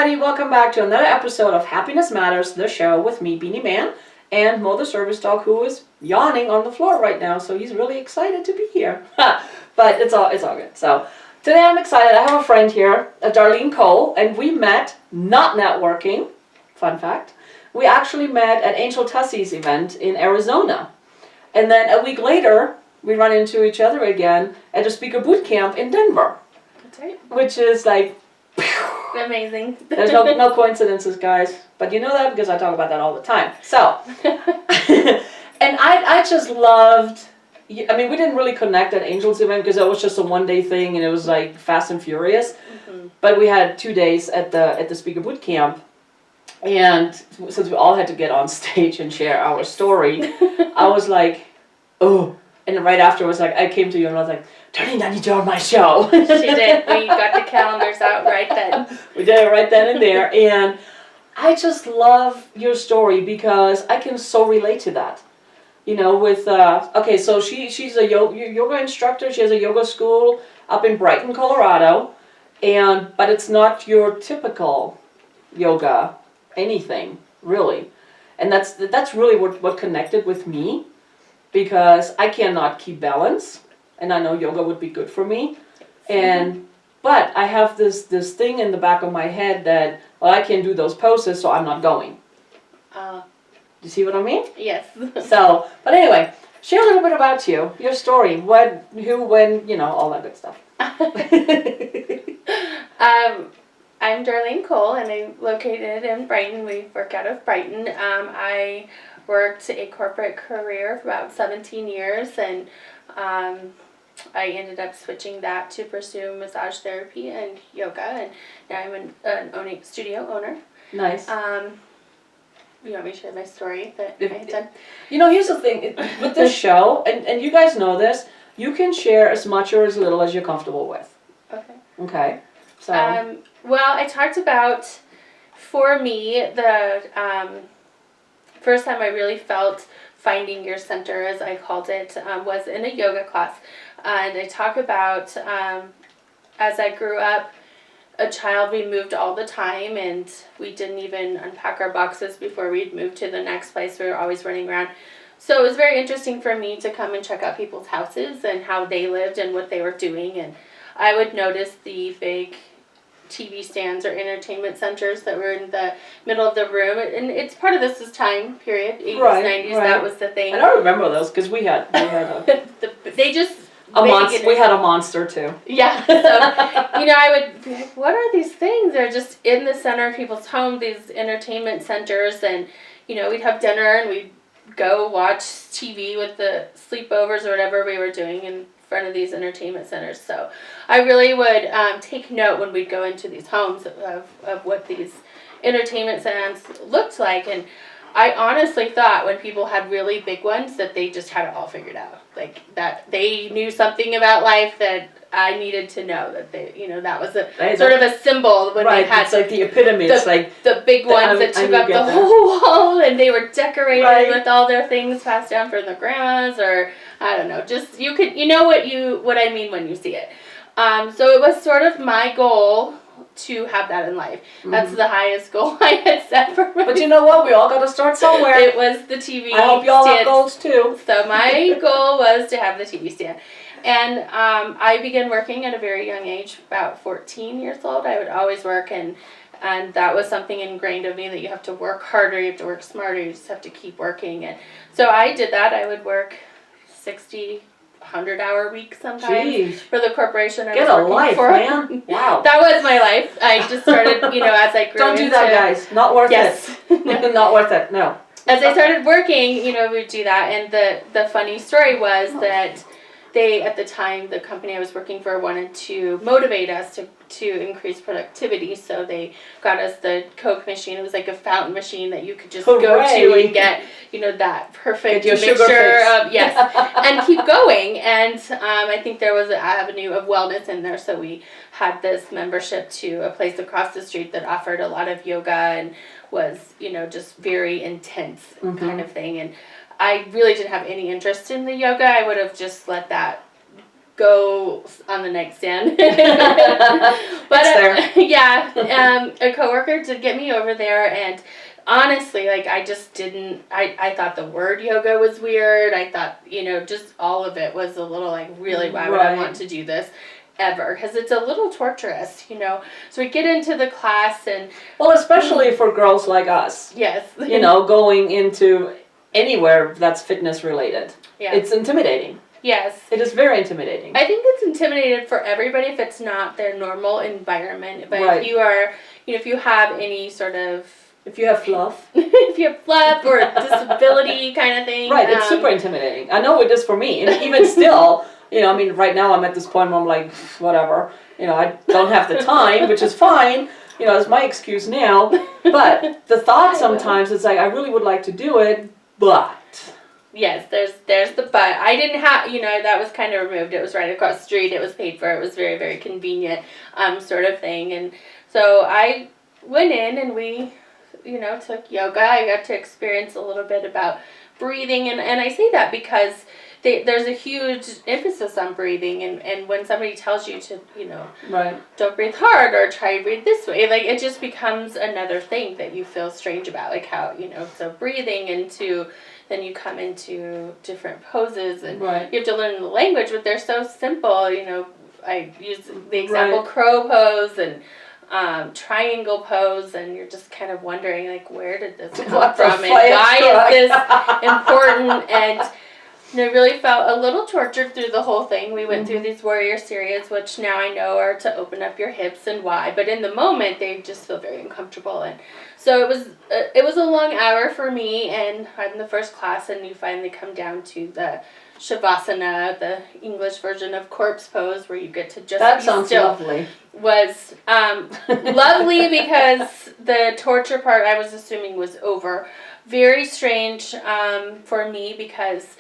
everybody, welcome back to another episode of Happiness Matters, the show with me, Beanie Man, and Mo the service dog, who is yawning on the floor right now, so he's really excited to be here. But it's all good. So today I'm excited. I have a friend here, Darlene Cole, and we met not networking. Fun fact. We actually met at Angel Tussie's event in Arizona. And then a week later, we run into each other again at a speaker boot camp in Denver. That's right. Which is like... Amazing. There's no coincidences, guys. But you know that because I talk about that all the time. So, and I just loved... I mean, we didn't really connect at Angel's event because it was just a one-day thing and it was like fast and furious. Mm-hmm. But we had 2 days at the speaker boot camp. And since we all had to get on stage and share our story, I was like, oh. And right afterwards, like, I came to you and I was like, Darlene, I need you on my show. She did. We got the calendars out right then. We did it right then and there. And I just love your story because I can so relate to that. You know, with, okay, so she's a yoga instructor. She has a yoga school up in Brighton, Colorado. But it's not your typical yoga anything, really. And that's really what connected with me, because I cannot keep balance, and I know yoga would be good for me. But I have this thing in the back of my head that, well, I can't do those poses, so I'm not going. You see what I mean? Yes. So, but anyway, share a little bit about you, your story, what, who, when, you know, all that good stuff. I'm Darlene Cole, and I'm located in Brighton. We work out of Brighton. I worked a corporate career for about 17 years, and I ended up switching that to pursue massage therapy and yoga, and now I'm an studio owner. Nice. You want me to share my story that I had done? You know, here's the thing. With this show, and you guys know this, you can share as much or as little as you're comfortable with. Okay. Okay. So. Well, I talked about, for me, the first time I really felt finding your center, as I called it, was in a yoga class. And I talk about, as I grew up, a child, we moved all the time, and we didn't even unpack our boxes before we'd move to the next place. We were always running around. So it was very interesting for me to come and check out people's houses and how they lived and what they were doing. And I would notice the big TV stands or entertainment centers that were in the middle of the room, and it's part of this time period, 80s, right, 90s, right. That was the thing. I don't remember those because we had they just we had a monster too. Yeah, so you know, I would be like, what are these things? They're just in the center of people's homes, these entertainment centers, and you know, we'd have dinner and we'd go watch TV with the sleepovers or whatever we were doing in front of these entertainment centers. So I really would take note when we'd go into these homes of what these entertainment centers looked like. And I honestly thought when people had really big ones that they just had it all figured out. Like that they knew something about life that I needed to know, that they, you know, that was sort of a symbol when right, they had it's like the epitome. It's like the big ones that took up the whole wall, and they were decorated with all their things passed down from their grandmas, or I don't know, just you know what I mean when you see it. So it was sort of my goal to have that in life. That's the highest goal I had set for myself. But you know what? We all got to start somewhere. It was the TV I hope you all have goals too. So my goal was to have the TV stand. And I began working at a very young age, about 14 years old. I would always work, and that was something ingrained of me, that you have to work harder, you have to work smarter, you just have to keep working. And so I did that. I would work 60, 100-hour weeks sometimes for the corporation I was working for. Get a life, man. Wow. That was my life. I just started, you know, as I grew Don't do that, guys. Not worth it. No. Not worth it, no. As I started working, you know, we'd do that. And the funny story was that they, at the time, the company I was working for wanted to motivate us to increase productivity, so they got us the Coke machine. It was like a fountain machine that you could just go to and get, you know, that perfect mixture of, and keep going. And I think there was an avenue of wellness in there, so we had this membership to a place across the street that offered a lot of yoga and was, you know, just very intense kind of thing. And I really didn't have any interest in the yoga. I would have just let that go on the nightstand. But It's there. yeah, a coworker did get me over there, and honestly, like, I just didn't, I thought the word yoga was weird. I thought, just all of it was a little like, really, why would I want to do this ever? Because it's a little torturous, So we get into the class and... Well, especially for girls like us. Yes. Going into anywhere that's fitness related. Yeah. It's intimidating. Yes. It is very intimidating. I think it's intimidating for everybody if it's not their normal environment. But if you are, if you have any sort of... If you have fluff. If you have fluff or disability kind of thing. Right, it's super intimidating. I know it is for me. And even still, right now I'm at this point where I'm like, whatever. I don't have the time, which is fine. It's my excuse now. But the thought sometimes is like, I really would like to do it, but... Yes, there's the but. I didn't have, that was kind of removed. It was right across the street. It was paid for. It was very, very convenient sort of thing. And so I went in and we, took yoga. I got to experience a little bit about breathing. And I say that because there's a huge emphasis on breathing. And when somebody tells you to, right. don't breathe hard or try to breathe this way, like it just becomes another thing that you feel strange about. Like how, so breathing into... Then you come into different poses and you have to learn the language, but they're so simple. I use the example crow pose and triangle pose, and you're just kind of wondering, like, where did this come from and why is this important? And I really felt a little tortured through the whole thing. We went through these warrior series, which now I know are to open up your hips and why. But in the moment, they just feel very uncomfortable. And so it was a long hour for me, and I'm the first class, and you finally come down to the Shavasana, the English version of corpse pose, where you get to just that be sounds still. Lovely. Was lovely because the torture part I was assuming was over. Very strange for me because...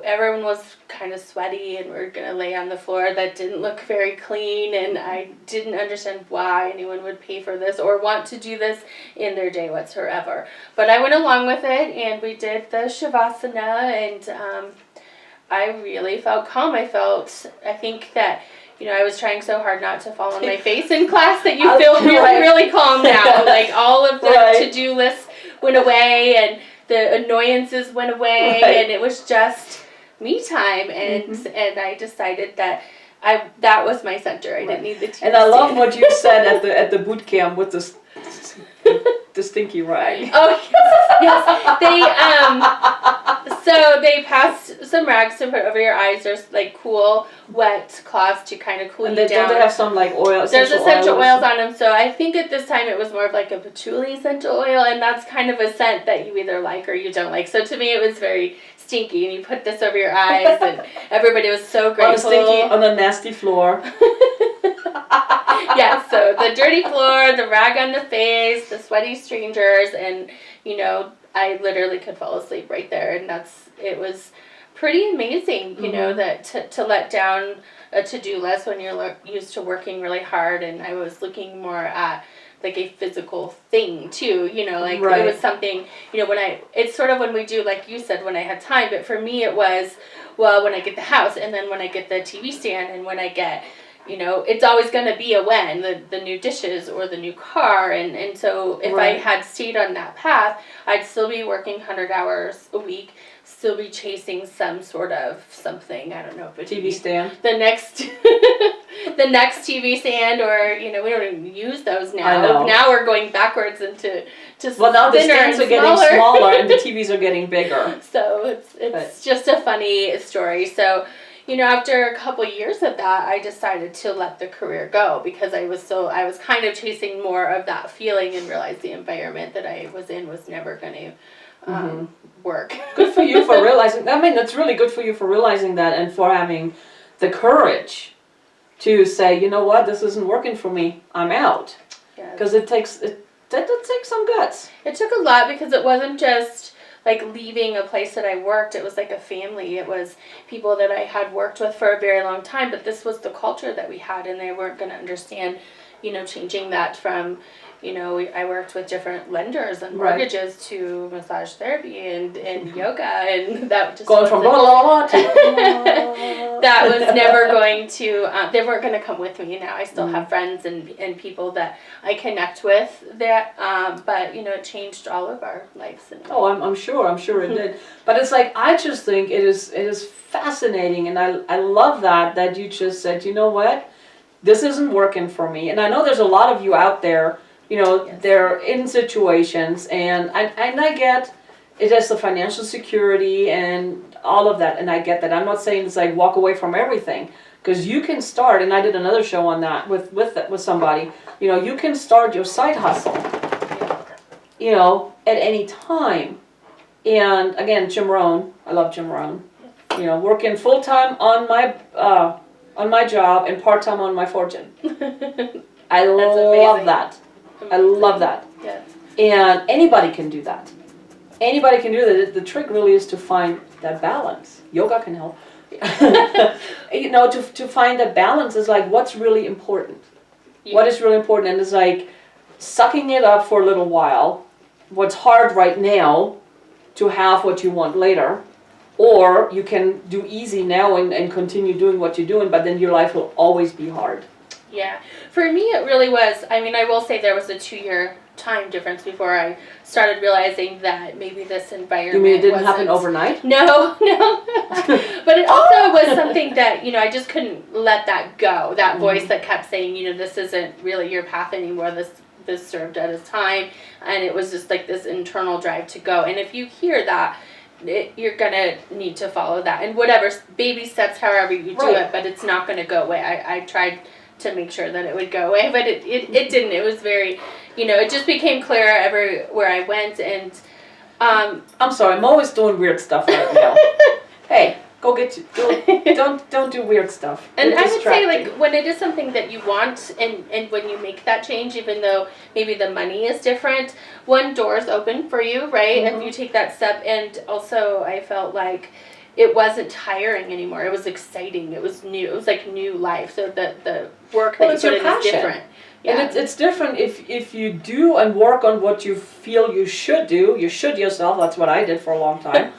everyone was kind of sweaty and we're going to lay on the floor that didn't look very clean, and I didn't understand why anyone would pay for this or want to do this in their day whatsoever. But I went along with it, and we did the Shavasana, and I really felt calm. I think that, I was trying so hard not to fall on my face in class that you feel really, really calm now. Like all of the to-do lists went away, and the annoyances went away, and it was just me time, and I decided that that was my center. I didn't need the TV. And I love what you said at the boot camp with the stinky rag. Oh yes. So they passed some rags to put over your eyes. There's like cool, wet cloths to kind of cool you down. Don't they have some like oil? There's essential oils on them. So I think at this time it was more of like a patchouli essential oil, and that's kind of a scent that you either like or you don't like. So to me it was very stinky, and you put this over your eyes, and everybody was so grateful. On a nasty floor. Yeah, so the dirty floor, the rag on the face, the sweaty strangers, and I literally could fall asleep right there, and it was pretty amazing, that to let down a to-do list when you're used to working really hard, and I was looking more at like a physical thing too, it was something, it's sort of when we do, like you said, when I had time, but for me it was, well, when I get the house, and then when I get the TV stand, and when I get, it's always going to be a when, the new dishes or the new car, and so if I had stayed on that path, I'd still be working 100 hours a week, still be chasing some sort of something, I don't know if it's TV stand. The next TV stand, or we don't even use those now. I know. Now we're going backwards into well, now the stands are getting smaller and the TVs are getting bigger. So it's just a funny story. So after a couple years of that, I decided to let the career go because I was kind of chasing more of that feeling and realized the environment that I was in was never going to work. Good for you for realizing. I mean, that's really good for you for realizing that and for having the courage to say, you know what, this isn't working for me. I'm out. Because it takes some guts. It took a lot because it wasn't just like leaving a place that I worked. It was like a family. It was people that I had worked with for a very long time, but this was the culture that we had, and they weren't going to understand, changing that from, I worked with different lenders and mortgages to massage therapy and yoga, and that just going from blah blah blah to that was never going to, they weren't going to come with me. Now I still have friends and people that I connect with that, but it changed all of our lives. Oh, I'm sure it did. But it's like, I just think it is fascinating, and I love that you just said, you know what, this isn't working for me. And I know there's a lot of you out there, Yes. they're in situations, and I get it has the financial security and all of that, and I get that. I'm not saying it's like walk away from everything, because you can start, and I did another show on that with somebody, you can start your side hustle, at any time. And again, Jim Rohn, I love Jim Rohn, working full-time on my job and part-time on my fortune. I love that. I love that. Yes. And anybody can do that. Anybody can do that. The trick really is to find that balance. Yoga can help. To find that balance is like, what's really important? Yeah. What is really important? And it's like sucking it up for a little while. What's hard right now to have what you want later. Or you can do easy now and continue doing what you're doing, but then your life will always be hard. Yeah. For me, it really was. I mean, I will say there was a 2-year time difference before I started realizing that maybe this environment You mean it didn't wasn't... happen overnight? No. But it also was something that, I just couldn't let that go. That voice that kept saying, this isn't really your path anymore. This served at its time. And it was just like this internal drive to go. And if you hear that, you're going to need to follow that. And whatever, baby steps, however you do it, but it's not going to go away. I tried to make sure that it would go away, but it didn't. It was very, it just became clear everywhere I went, and I'm sorry, I'm always doing weird stuff right now. Hey, don't do weird stuff. and You're I would say, distracting. like, when it is something that you want, and when you make that change, even though maybe the money is different, one door is open for you, right? If you take that step. And also I felt like it wasn't tiring anymore. It was exciting. It was new. It was like new life. So the work that you put in is different. Yeah. And it's different if you do and work on what you feel you should do. You should yourself. That's what I did for a long time.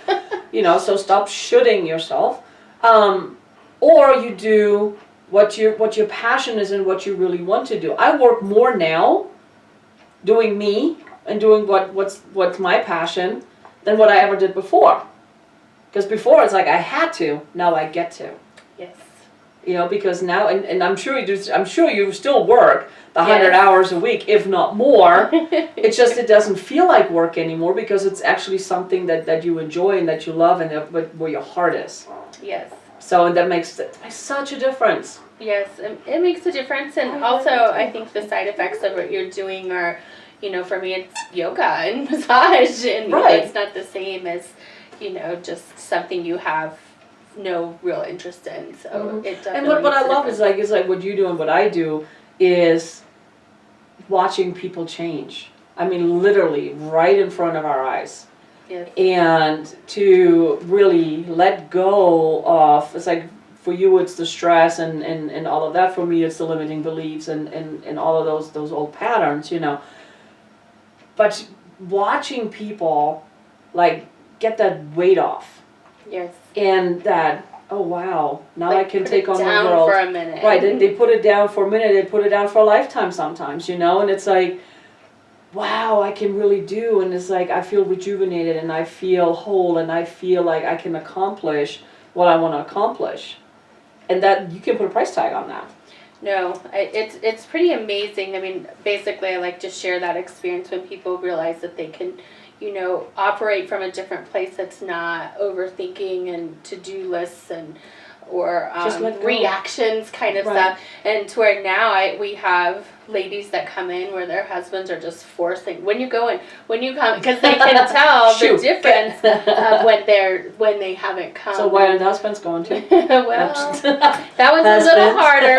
So stop shoulding yourself. Or you do what your passion is and what you really want to do. I work more now doing me and doing what's my passion than what I ever did before. Because before it's like I had to, now I get to. Yes. Because now, and I'm sure you do. I'm sure you still work the 100 Yes. hours a week, if not more. It's just it doesn't feel like work anymore because it's actually something that you enjoy and that you love and where your heart is. Yes. So that makes such a difference. Yes, it makes a difference, and also I think the side effects of what you're doing are, for me it's yoga and massage, and Right. it's not the same as, just something you have no real interest in. So it definitely And what makes I a love difference. is like what you do and what I do is watching people change. I mean, literally right in front of our eyes. Yes. And to really let go of, it's like for you it's the stress and all of that. For me it's the limiting beliefs and all of those old patterns, But watching people like get that weight off. Yes. And that, oh wow, now Like, I can put take it on the down world. for a minute. Right, they put it down for a minute, they put it down for a lifetime sometimes, and it's like, wow, I can really do, and it's like I feel rejuvenated and I feel whole and I feel like I can accomplish what I want to accomplish. And that, you can put a price tag on that. No, it's pretty amazing. I mean, basically I like to share that experience when people realize that they can, operate from a different place that's not overthinking and to-do lists or Just let go. reactions kind of Right. stuff. And to where now we have ladies that come in where their husbands are just forcing, when you come, because they can tell the Shoot. difference of when they haven't come. So why are the husbands going to? Well, that one's a little Husbands. harder,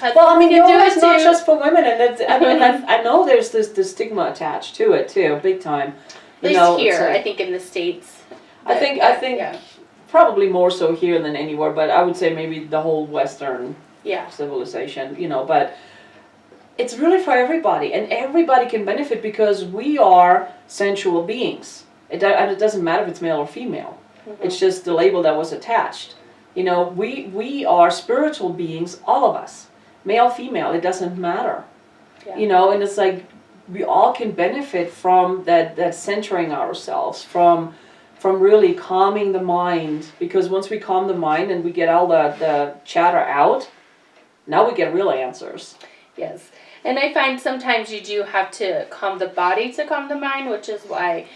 but Well, I mean, you can do yoga is it not too. just for women, and I know there's this stigma attached to it too, big time. At least it's here, like- I think in the States. I think Yeah. probably more so here than anywhere, but I would say maybe the whole Western Yeah. civilization, but it's really for everybody, and everybody can benefit because we are sensual beings. It doesn't matter if it's male or female. It's just the label that was attached. You know, we are spiritual beings, all of us, male, female, it doesn't matter. Yeah. You know, and it's like we all can benefit from that centering ourselves, from really calming the mind, because once we calm the mind and we get all the chatter out, now we get real answers. Yes. And I find sometimes you do have to calm the body to calm the mind, which is why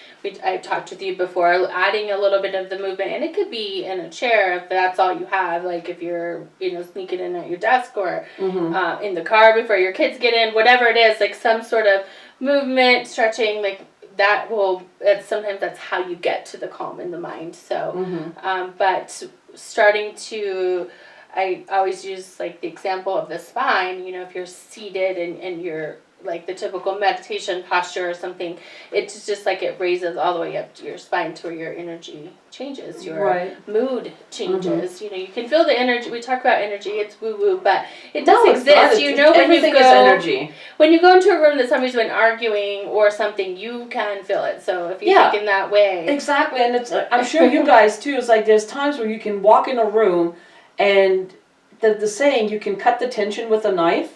I talked with you before, adding a little bit of the movement. And it could be in a chair if that's all you have, like if you're, sneaking in at your desk or in the car before your kids get in, whatever it is, like some sort of movement, stretching, like that will, sometimes that's how you get to the calm in the mind. So, but starting to... I always use like the example of the spine, if you're seated and you're like the typical meditation posture or something, it's just like it raises all the way up to your spine to where your energy changes, your mood changes. You can feel the energy. We talk about energy, it's woo-woo, but it does exist. When everything you go, is energy. When you go into a room that somebody's been arguing or something, you can feel it. So if you think in that way. Exactly, and it's I'm sure you guys too, it's like there's times where you can walk in a room and the saying, you can cut the tension with a knife,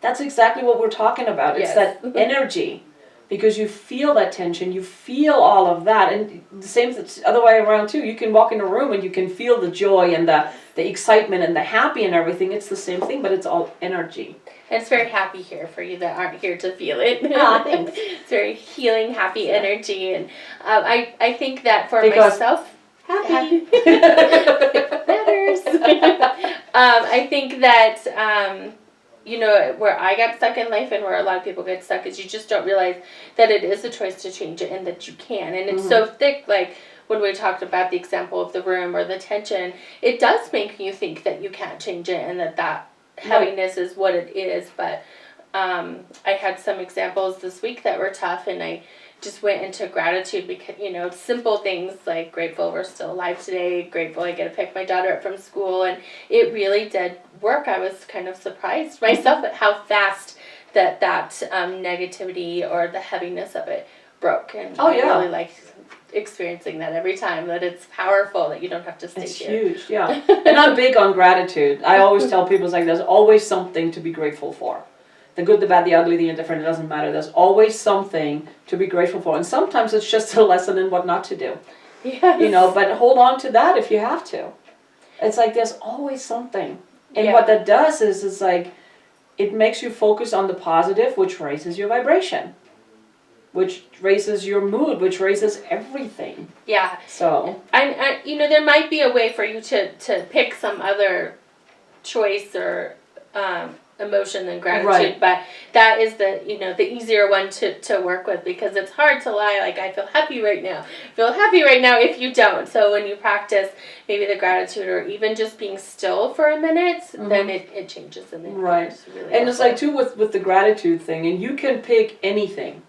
that's exactly what we're talking about. It's that energy, because you feel that tension, you feel all of that, and the same other way around too. You can walk in a room and you can feel the joy and the excitement and the happy and everything. It's the same thing, but it's all energy. And it's very happy here for you that aren't here to feel it. Thanks. It's very healing, happy energy, and I think that for myself... Happy. Matters. I think that, where I got stuck in life and where a lot of people get stuck is you just don't realize that it is a choice to change it and that you can. And it's so thick, like when we talked about the example of the room or the tension, it does make you think that you can't change it and that heaviness is what it is. But I had some examples this week that were tough, and I just went into gratitude because, simple things like grateful we're still alive today, grateful I get to pick my daughter up from school, and it really did work. I was kind of surprised myself at how fast that negativity or the heaviness of it broke. And I really like experiencing that every time, that it's powerful, that you don't have to stay here. It's huge, yeah. And I'm big on gratitude. I always tell people, it's like there's always something to be grateful for. The good, the bad, the ugly, the indifferent, it doesn't matter. There's always something to be grateful for. And sometimes it's just a lesson in what not to do. Yes. But hold on to that if you have to. It's like there's always something. And what that does is like, it makes you focus on the positive, which raises your vibration, which raises your mood, which raises everything. Yeah. So. I there might be a way for you to pick some other choice or emotion than gratitude, but that is the easier one to work with, because it's hard to lie like I feel happy right now if you don't. So when you practice maybe the gratitude or even just being still for a minute, then it changes in the really and helpful. it's like too with the gratitude thing, and you can pick anything.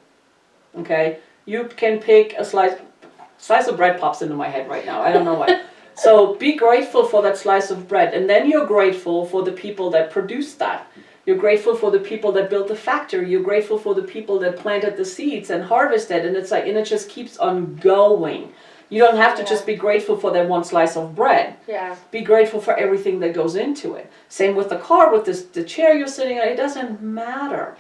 Okay, you can pick a slice of bread pops into my head right now, I don't know why. So be grateful for that slice of bread, and then you're grateful for the people that produced that. You're grateful for the people that built the factory. You're grateful for the people that planted the seeds and harvested, and it's like, and it just keeps on going. You don't have to just be grateful for that one slice of bread. Yeah. Be grateful for everything that goes into it. Same with the car, with the chair you're sitting on. It doesn't matter.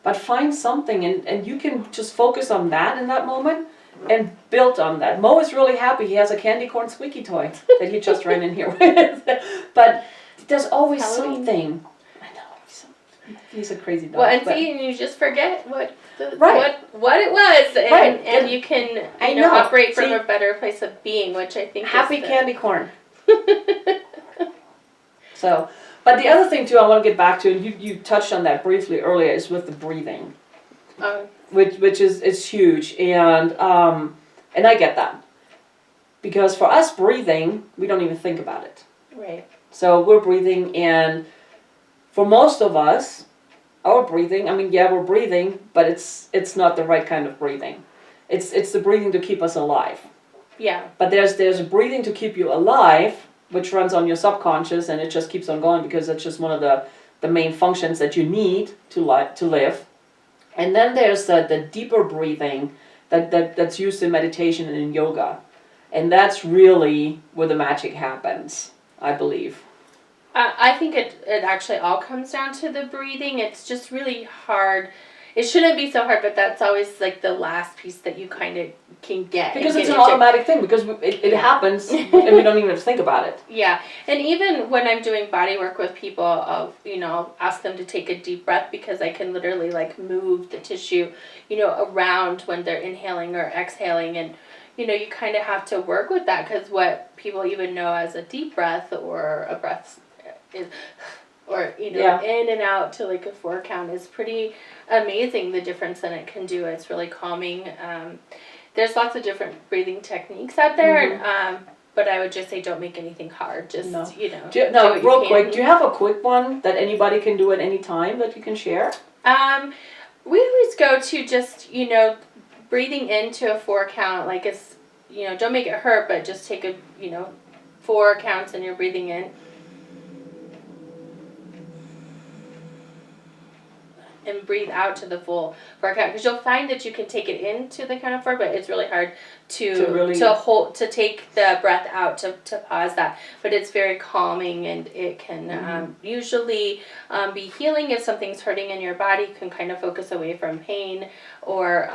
But find something, and you can just focus on that in that moment and build on that. Mo is really happy. He has a candy corn squeaky toy that he just ran in here with. But there's always something. I know. He's a crazy dog. Well, and you just forget what it was, and you can operate from a better place of being, which I think happy candy corn. So, but the other thing too I want to get back to, and you touched on that briefly earlier, is with the breathing. Which is huge, and I get that, because for us breathing, we don't even think about it. Right. So we're breathing, and for most of us, our breathing, we're breathing, but it's not the right kind of breathing. It's the breathing to keep us alive. Yeah. But there's a breathing to keep you alive, which runs on your subconscious, and it just keeps on going because it's just one of the main functions that you need to live. And then there's the deeper breathing that's used in meditation and in yoga. And that's really where the magic happens. I believe. I think it actually all comes down to the breathing. It's just really hard. It shouldn't be so hard, but that's always like the last piece that you kind of can get. Because and it's get an into. automatic thing, because it happens, and we don't even have to think about it. Yeah, and even when I'm doing body work with people, I'll ask them to take a deep breath because I can literally like move the tissue, around when they're inhaling or exhaling, and you kind of have to work with that because what people even know as a deep breath or a breath is, or Yeah. in and out to like a 4 count is pretty amazing. The difference that it can do. It's really calming. There's lots of different breathing techniques out there, but I would just say don't make anything hard. Just No. do No, what real you quick, can. do you have a quick one that anybody can do at any time that you can share? We always go to just breathing into a 4 count, like it's don't make it hurt, but just take a 4 counts and you're breathing in. And breathe out to the full 4 count, because you'll find that you can take it into the count of 4, but it's really hard to take the breath out to pause that. But it's very calming, and it can usually be healing if something's hurting in your body. You can kind of focus away from pain, or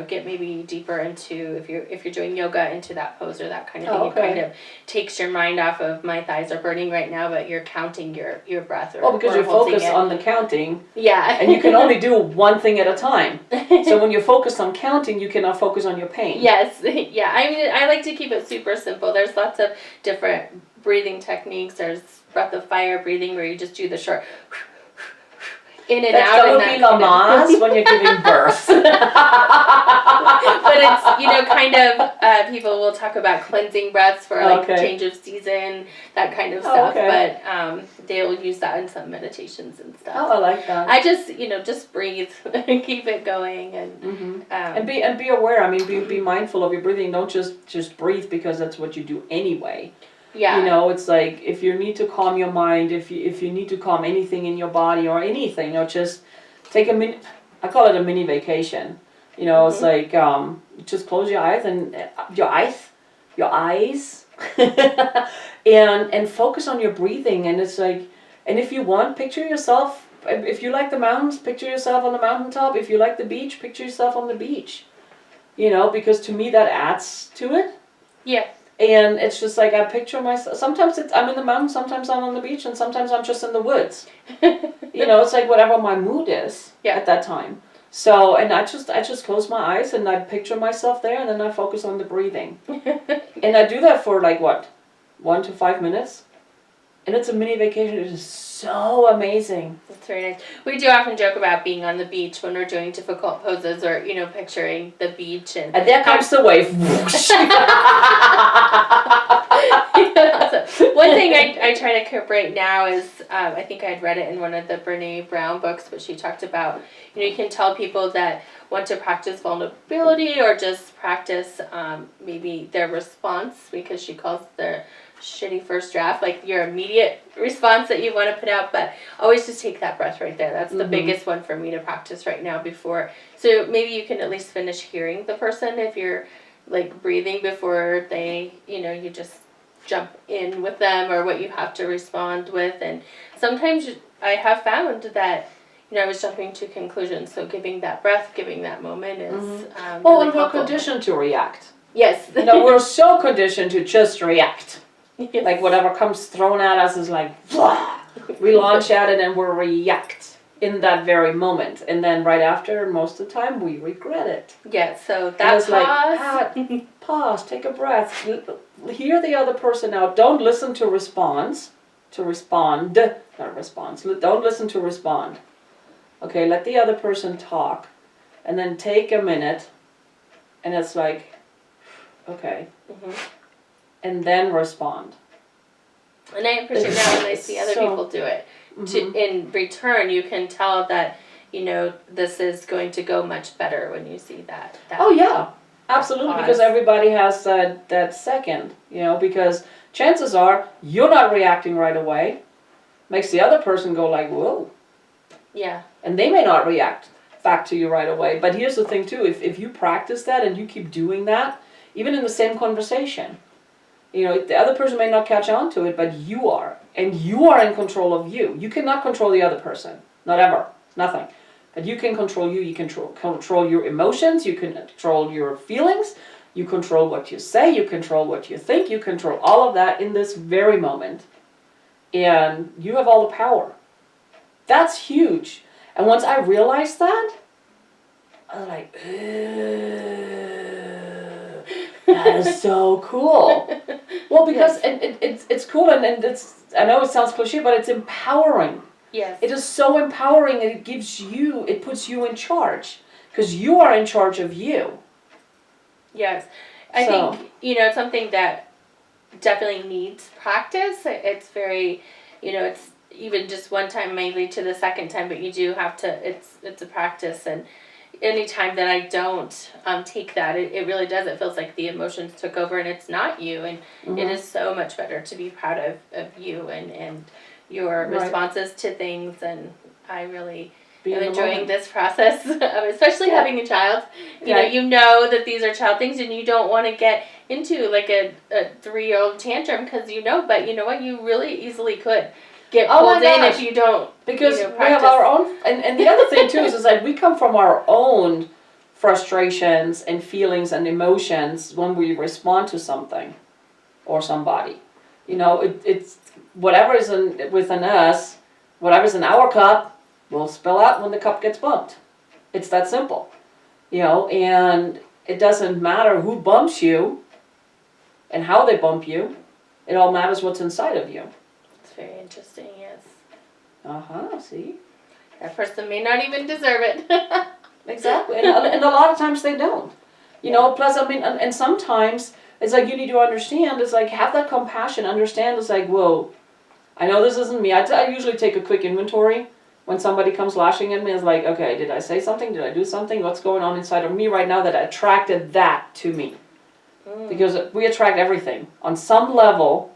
get maybe deeper into if you're doing yoga into that pose or that kind of thing. Oh, okay. It kind of takes your mind off of my thighs are burning right now, but you're counting your breath or Because or you're holding focused it. on the counting, Yeah. and you can only do one thing at a time. So when you're focused on counting, you cannot focus on your pain. Yes, yeah. I mean, I like to keep it super simple. There's lots of different breathing techniques. There's breath of fire breathing where you just do the short in and That's out. gonna be Lamaze when you're giving birth. But it's, kind of, people will talk about cleansing breaths for like change of season, that kind of stuff. Okay. But they'll use that in some meditations and stuff. Oh, I like that. I just, just breathe and keep it going and And be aware. I mean, be mindful of your breathing. Don't just breathe because that's what you do anyway. yeah. It's like if you need to calm your mind, if you need to calm anything in your body or anything, just take a mini. I call it a mini vacation. It's like just close your eyes and your eyes, and focus on your breathing. And it's like, and if you want, picture yourself. If you like the mountains, picture yourself on the mountaintop. If you like the beach, picture yourself on the beach. Because to me that adds to it. Yeah. And it's just like I picture myself. Sometimes I'm in the mountains, sometimes I'm on the beach, and sometimes I'm just in the woods. It's like whatever my mood is at that time. So, and I just close my eyes and I picture myself there, and then I focus on the breathing. And I do that for like 1 to 5 minutes. And it's a mini vacation. It is so amazing. That's very nice. We do often joke about being on the beach when we're doing difficult poses or, picturing the beach. And there comes the wave. So one thing I try to incorporate now is, I think I had read it in one of the Brene Brown books, but she talked about, you can tell people that want to practice vulnerability or just practice maybe their response, because she calls their shitty first draft, like your immediate response that you want to put out, but always just take that breath right there. That's the biggest one for me to practice right now before. So maybe you can at least finish hearing the person if you're like breathing before they, you just jump in with them or what you have to respond with. And sometimes I have found that I was jumping to conclusions, so giving that breath, giving that moment is really and we're helpful. conditioned to react. Yes. We're so conditioned to just react. Yes. Like whatever comes thrown at us is like, blah. We launch at it and we react in that very moment. And then right after, most of the time, we regret it. Yeah, so And that it's pause. pause, take a breath, hear the other person out. Don't listen to response, not response. Don't listen to respond. Okay, let the other person talk. And then take a minute, and it's like, okay. And then respond. And I appreciate that when I see other people do it. In return, you can tell that, this is going to go much better when you see that. Oh, yeah. Absolutely, pause. because everybody has that second, because chances are you're not reacting right away. Makes the other person go like, whoa. Yeah. And they may not react back to you right away. But here's the thing, too. If you practice that and you keep doing that, even in the same conversation, You know, the other person may not catch on to it, but you are. And you are in control of you. You cannot control the other person. Not ever. Nothing. But you can control you. You can control your emotions. You can control your feelings. You control what you say. You control what you think. You control all of that in this very moment. And you have all the power. That's huge. And once I realized that, I was like, that is so cool. Well, because it's cool and it's, I know it sounds cliche, but it's empowering. Yes. It is so empowering and it puts you in charge. Because you are in charge of you. Yes. I think, it's something that definitely needs practice. It's very, it's even just one time may lead to the second time, but you do have to, it's a practice. And any time that I don't take that, it really does. It feels like the emotions took over and it's not you. And it is so much better to be proud of you and your responses to things. And I really am enjoying this process, especially having a child. You know that these are child things and you don't want to get into like a 3-year-old tantrum because but you know what? You really easily could get pulled in if you don't. Because we have our own, and the other thing too is like we come from our own frustrations and feelings and emotions when we respond to something or somebody. It's whatever is within us, whatever's in our cup will spill out when the cup gets bumped. It's that simple. And it doesn't matter who bumps you and how they bump you. It all matters what's inside of you. It's very interesting, yes. See? That person may not even deserve it. Exactly. And a lot of times they don't. Plus, and sometimes it's like you need to understand, it's like have that compassion, understand it's like, whoa, I know this isn't me. I usually take a quick inventory when somebody comes lashing at me. It's like, okay, did I say something? Did I do something? What's going on inside of me right now that attracted that to me? Because we attract everything. On some level,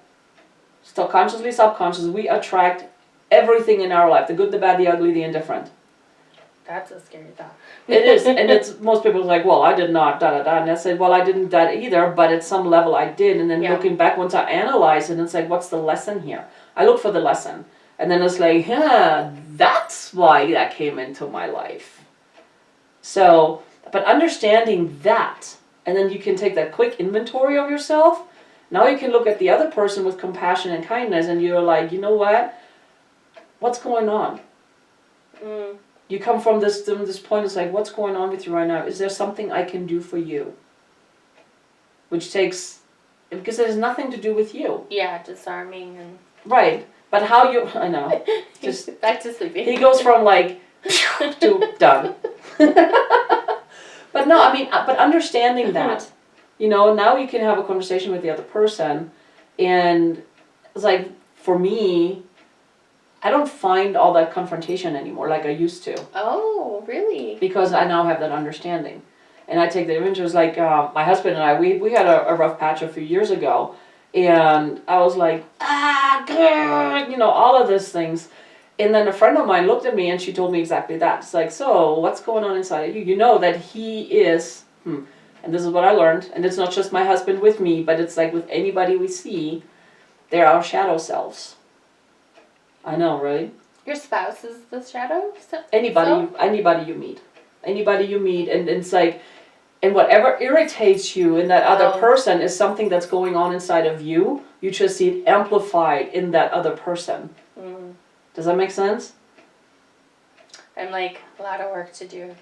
still consciously, subconsciously, we attract everything in our life. The good, the bad, the ugly, the indifferent. That's a scary thought. It is. And it's most people are like, well, I did not, da-da-da. And I said, well, I didn't that either, but at some level I did. And then looking back, once I analyze it, it's like, what's the lesson here? I look for the lesson. And then it's like, that's why that came into my life. So, but understanding that, and then you can take that quick inventory of yourself. Now you can look at the other person with compassion and kindness, and you're like, you know what? What's going on? You come from this point, it's like, what's going on with you right now? Is there something I can do for you? Which takes, because it has nothing to do with you. Yeah, disarming and... Right. But how you, I know. Just back to sleeping. He goes from like, to done. But no, but understanding that, now you can have a conversation with the other person. And it's like, for me, I don't find all that confrontation anymore like I used to. Oh, really? Because I now have that understanding. And I take the images like my husband and I, we had a rough patch a few years ago. And I was like, good, all of these things. And then a friend of mine looked at me and she told me exactly that. It's like, so what's going on inside of you? You know that he is, and this is what I learned. And it's not just my husband with me, but it's like with anybody we see, they're our shadow selves. I know, right? Your spouse is the shadow? Anybody you meet. Anybody you meet. And it's like, and whatever irritates you in that other person is something that's going on inside of you. You just see it amplified in that other person. Does that make sense? I'm like, a lot of work to do.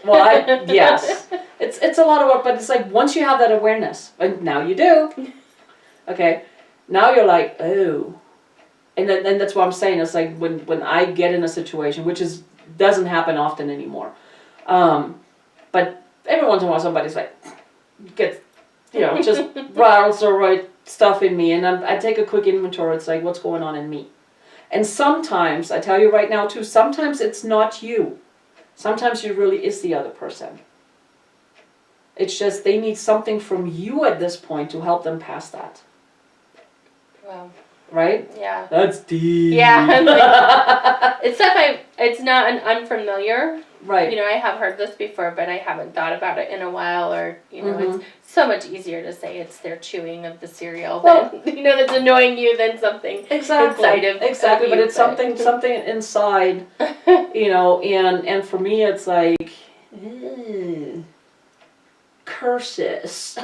Well, yes. It's a lot of work, but it's like once you have that awareness, and now you do. Okay. Now you're like, oh. And then that's what I'm saying. It's like when I get in a situation, which doesn't happen often anymore. But every once in a while somebody's like, gets, just rattles the right stuff in me. And I take a quick inventory. It's like, what's going on in me? And sometimes, I tell you right now too, sometimes it's not you. Sometimes it really is the other person. It's just they need something from you at this point to help them past that. Wow. Right? Yeah. That's deep. Yeah. Like, it's stuff it's not an unfamiliar Right. You know, I have heard this before, but I haven't thought about it in a while. Or, you know, Mhm. it's so much easier to say it's their chewing of the cereal Well- that, you know, that's annoying you than something Exactly. inside of Exactly, but you, it's something inside, you know, and for me it's like, curses.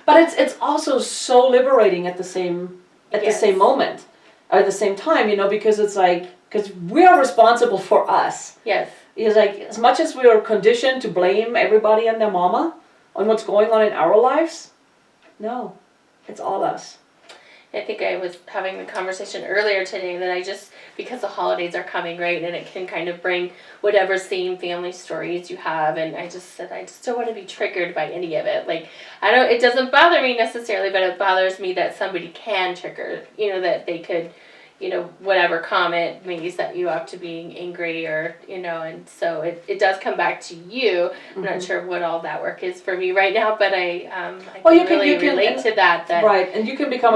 But it's also so liberating at the same Yes. moment, or at the same time, you know, because it's like, because we are responsible for us. Yes. It's like, as much as we are conditioned to blame everybody and their mama on what's going on in our lives, no, it's all us. I think I was having the conversation earlier today that I just, because the holidays are coming, right, and it can kind of bring whatever same family stories you have, and I just said, I just don't want to be triggered by any of it. Like, it doesn't bother me necessarily, but it bothers me that somebody can trigger, you know, that they could, you know, whatever comment maybe set you up to being angry, or, you know, and so it does come back to you. I'm not sure what all that work is for me right now, but I Well, you can can- really you can- relate to that. Right, and you can become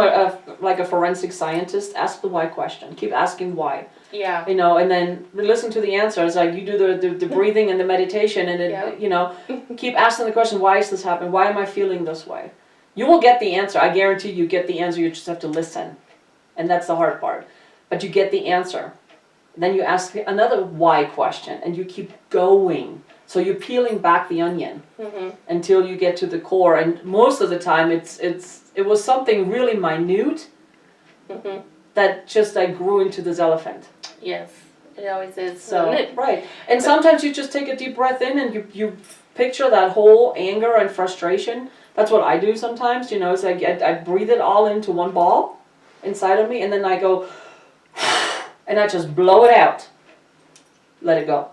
like a forensic scientist. Ask the why question. Keep asking why. Yeah. You know, and then listen to the answers. Like, you do the breathing and the meditation, and Yeah. you know, keep asking the question, why is this happening? Why am I feeling this way? You will get the answer. I guarantee you get the answer. You just have to listen, and that's the hard part. But you get the answer. Then you ask another why question, and you keep going. So you're peeling back the onion until you get to the core. And most of the time, it was something really minute that just like grew into this elephant. Yes, it always is. So right, and sometimes you just take a deep breath in, and you picture that whole anger and frustration. That's what I do sometimes. You know, it's like I breathe it all into one ball inside of me, and then I go, and I just blow it out. Let it go.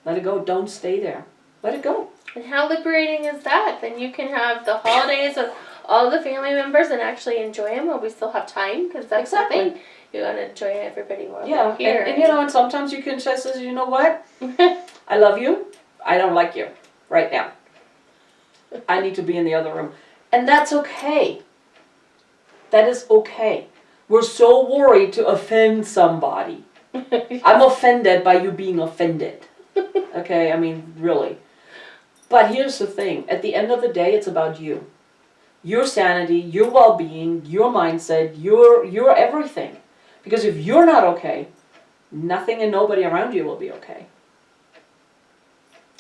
Let it go. Don't stay there. Let it go. And how liberating is that? Then you can have the holidays with all the family members and actually enjoy them while we still have time, because that's Exactly. the thing. You want to enjoy everybody while Yeah, they're here. and you know, and sometimes you can just say, you know what? I love you. I don't like you right now. I need to be in the other room. And that's okay. That is okay. We're so worried to offend somebody. I'm offended by you being offended. Okay, I mean, really. But here's the thing. At the end of the day, it's about you. Your sanity, your well-being, your mindset, your everything. Because if you're not okay, nothing and nobody around you will be okay.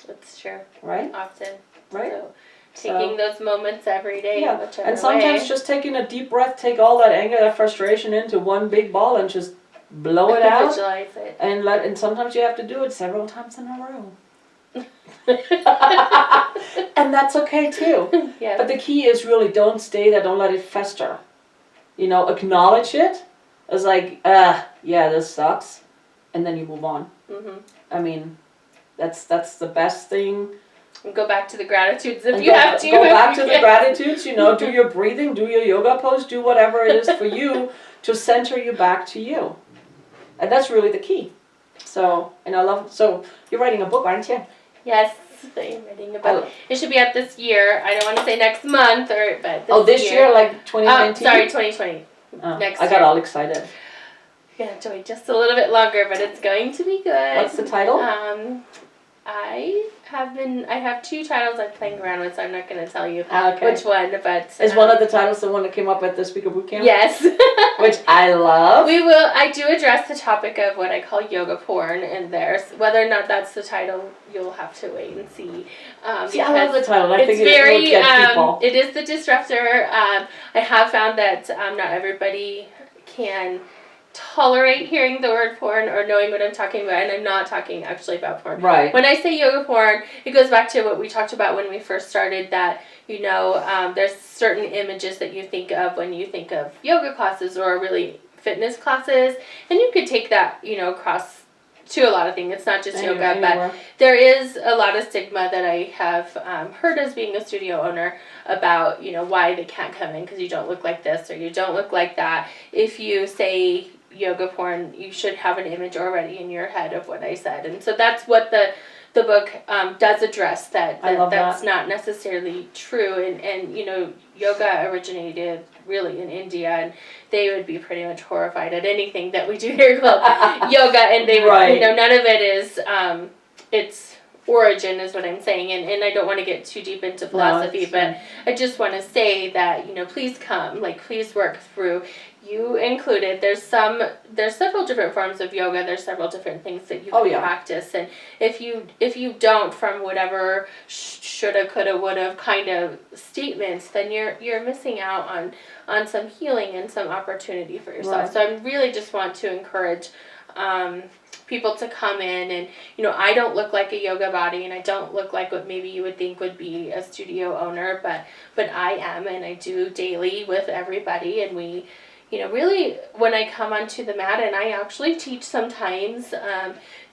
That's true. Right? Often. Right? So, taking those moments every day, Yeah, whichever and sometimes way. just taking a deep breath, take all that anger, that frustration into one big ball and just blow it out. Visualize it. And sometimes you have to do it several times in a row. And that's okay too. Yes. But the key is really don't stay there, don't let it fester. You know, acknowledge it as like, yeah, this sucks. And then you move on. I mean, that's the best thing. And go back to the gratitudes if And you have to. Go if back you to the can. gratitudes, you know, do your breathing, do your yoga pose, do whatever it is for you to center you back to you. And that's really the key. So, and I love, so you're writing a book, aren't you? Yes, I'm writing a book. It should be out this year. I don't want to say next month, but this year, like 2019? Sorry, 2020. Oh, Next I got year. all excited. Yeah, to wait just a little bit longer, but it's going to be good. What's the title? I have two titles I'm playing around with, so I'm not going to tell you Okay. which one, but... Is one of the titles the one that came up at the Speaker Bootcamp? Yes. Which I love. I do address the topic of what I call yoga porn in there. Whether or not that's the title, you'll have to wait and see. See, I love the title. I It's think very, it will get people. it is the disruptor. I have found that not everybody can tolerate hearing the word porn or knowing what I'm talking about, and I'm not talking actually about porn. Right. When I say yoga porn, it goes back to what we talked about when we first started, that, you know, there's certain images that you think of when you think of yoga classes or really fitness classes, and you could take that, you know, across to a lot of things. It's not just yoga, but there is a lot of stigma that I have heard as being a studio owner about, you know, why they can't come in because you don't look like this or you don't look like that. If you say yoga porn, you should have an image already in your head of what I said. And so that's what the the book does address that, I love that's that. not necessarily true, and yoga originated really in India, and they would be pretty much horrified at anything that we do here called yoga, and they would, Right. none of it is its origin is what I'm saying, and I don't want to get too deep into philosophy, but I just want to say that, please come, please work through, you included, there's several different forms of yoga, there's several different things that you can practice, and if you don't, from whatever shoulda, coulda, woulda kind of statements, then you're missing out on some healing and some opportunity for yourself. Right. So I really just want to encourage people to come in, and I don't look like a yoga body, and I don't look like what maybe you would think would be a studio owner, but I am, and I do daily with everybody, and we really, when I come onto the mat, and I actually teach sometimes,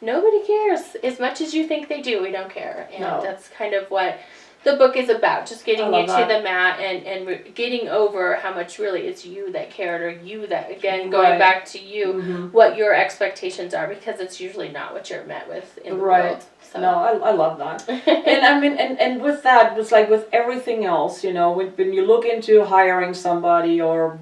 nobody cares as much as you think they do. We don't care, and that's kind of what the book is about, just getting you to the mat and getting over how much really it's you that cared, or you that, again, going back to you, what your expectations are, because it's usually not what you're met with in the world. So. No, I love that. And I mean, and with that, it's like with everything else, when you look into hiring somebody or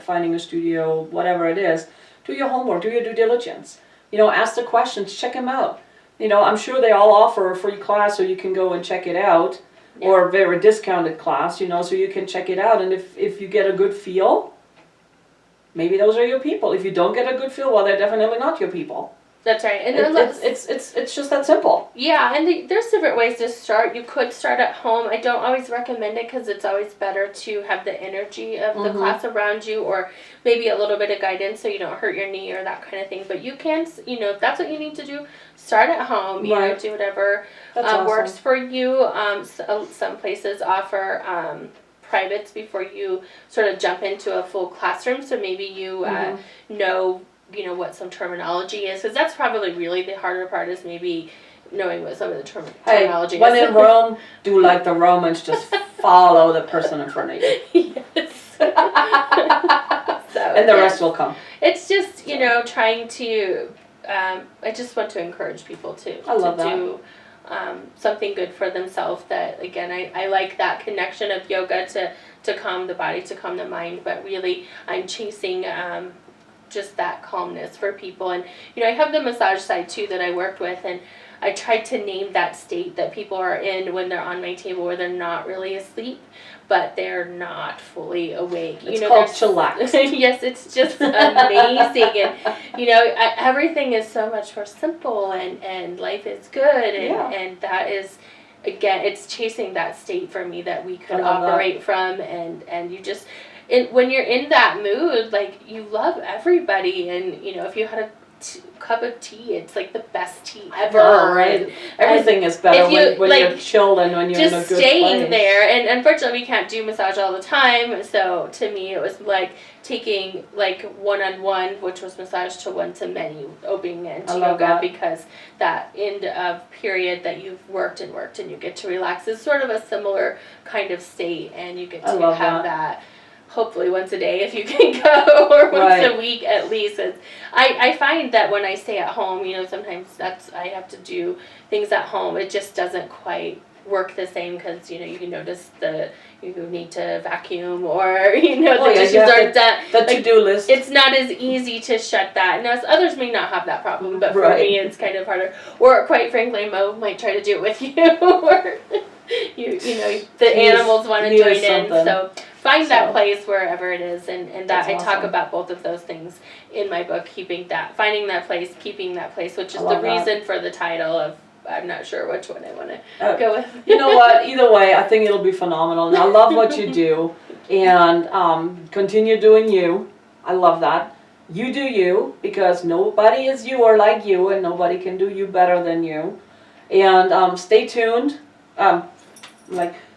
finding a studio, whatever it is, do your homework, do your due diligence. Ask the questions, check them out. I'm sure they all offer a free class so you can go and check it out. Yeah. Or a very discounted class, so you can check it out. And if you get a good feel, maybe those are your people. If you don't get a good feel, well, they're definitely not your people. That's right. And it's just that simple. Yeah, and there's different ways to start. You could start at home. I don't always recommend it because it's always better to have the energy of the class around you, or maybe a little bit of guidance so you don't hurt your knee or that kind of thing. But you can, if that's what you need to do, start at home. Do whatever works for you. Some places offer privates before you sort of jump into a full classroom. So maybe you know what some terminology is, because that's probably really the harder part, is maybe knowing what some of the terminology is. When in Rome, do like the Romans, just follow the person in front of you. Yes. And the rest will come. It's just, trying to, I just want to encourage people to do something good for themselves. That, again, I like that connection of yoga to calm the body, to calm the mind, but really I'm chasing just that calmness for people. And I have the massage side too that I worked with, and I tried to name that state that people are in when they're on my table, where they're not really asleep, but they're not fully awake. It's called chillax. Yes, it's just amazing. And everything is so much more simple, and life is good, and that is, again, it's chasing that state for me that we could operate from, and you just, when you're in that mood, you love everybody, and if you had a cup of tea, it's like the best tea ever. Right. Everything is better when you're chilled and when you're in a good place. Just staying there, and unfortunately we can't do massage all the time, so to me it was like taking one-on-one, which was massage, to one-to-many, opening into yoga, because that end of period that you've worked and you get to relax is sort of a similar kind of state, and you get to have that hopefully once a day if you can go, or once a week at least. I find that when I stay at home, sometimes I have to do things at home. It just doesn't quite work the same, because you can notice you need to vacuum, or the dishes aren't done. The to-do list. It's not as easy to shut that. Now, others may not have that problem, but for me it's kind of harder. Or quite frankly, Mo might try to do it with you, or the animals want to join in. So find that place wherever it is, and that I talk about both of those things in my book, finding that place, keeping that place, which is the reason for the title of, I'm not sure which one I want to go with. You know what, either way, I think it'll be phenomenal, and I love what you do, and continue doing you. I love that. You do you, because nobody is you or like you, and nobody can do you better than you. And stay tuned.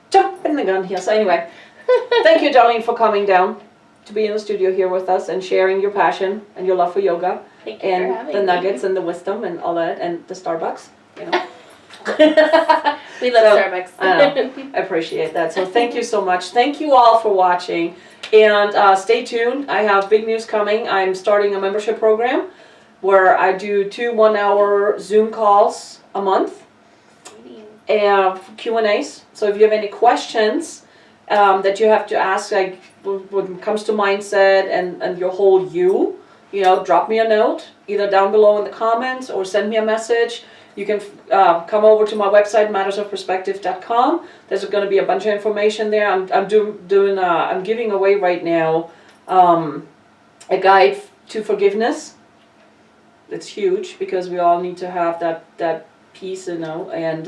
Jumping the gun here. So anyway, thank you, Darlene, for coming down to be in the studio here with us and sharing your passion and your love for yoga. Thank you and for having the me. Nuggets and the wisdom and all that, and the Starbucks. We love Starbucks. I appreciate that. So thank you so much. Thank you all for watching, and stay tuned. I have big news coming. I'm starting a membership program where I do 2 1-hour Zoom calls a month. Q&As. So if you have any questions that you have to ask, like when it comes to mindset and your whole you know, drop me a note either down below in the comments or send me a message. You can come over to my website, mattersofperspective.com. There's going to be a bunch of information there. I'm giving away right now a guide to forgiveness. It's huge because we all need to have that piece, you know, and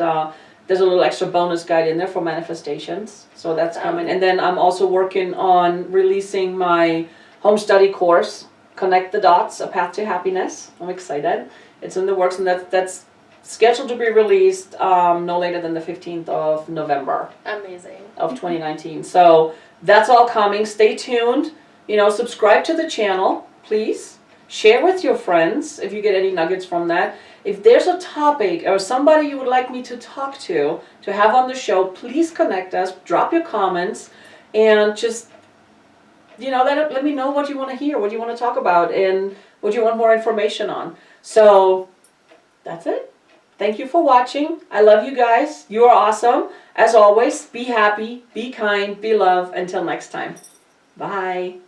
there's a little extra bonus guide in there for manifestations. So that's coming. And then I'm also working on releasing my home study course, Connect the Dots, A Path to Happiness. I'm excited. It's in the works, and that's scheduled to be released no later than the 15th of November. Amazing. Of 2019. So that's all coming. Stay tuned. You know, subscribe to the channel, please. Share with your friends if you get any nuggets from that. If there's a topic or somebody you would like me to talk to have on the show, please connect us, drop your comments, and just, you know, let me know what you want to hear, what you want to talk about, and what you want more information on. So that's it. Thank you for watching. I love you guys. You are awesome. As always, be happy, be kind, be loved. Until next time. Bye.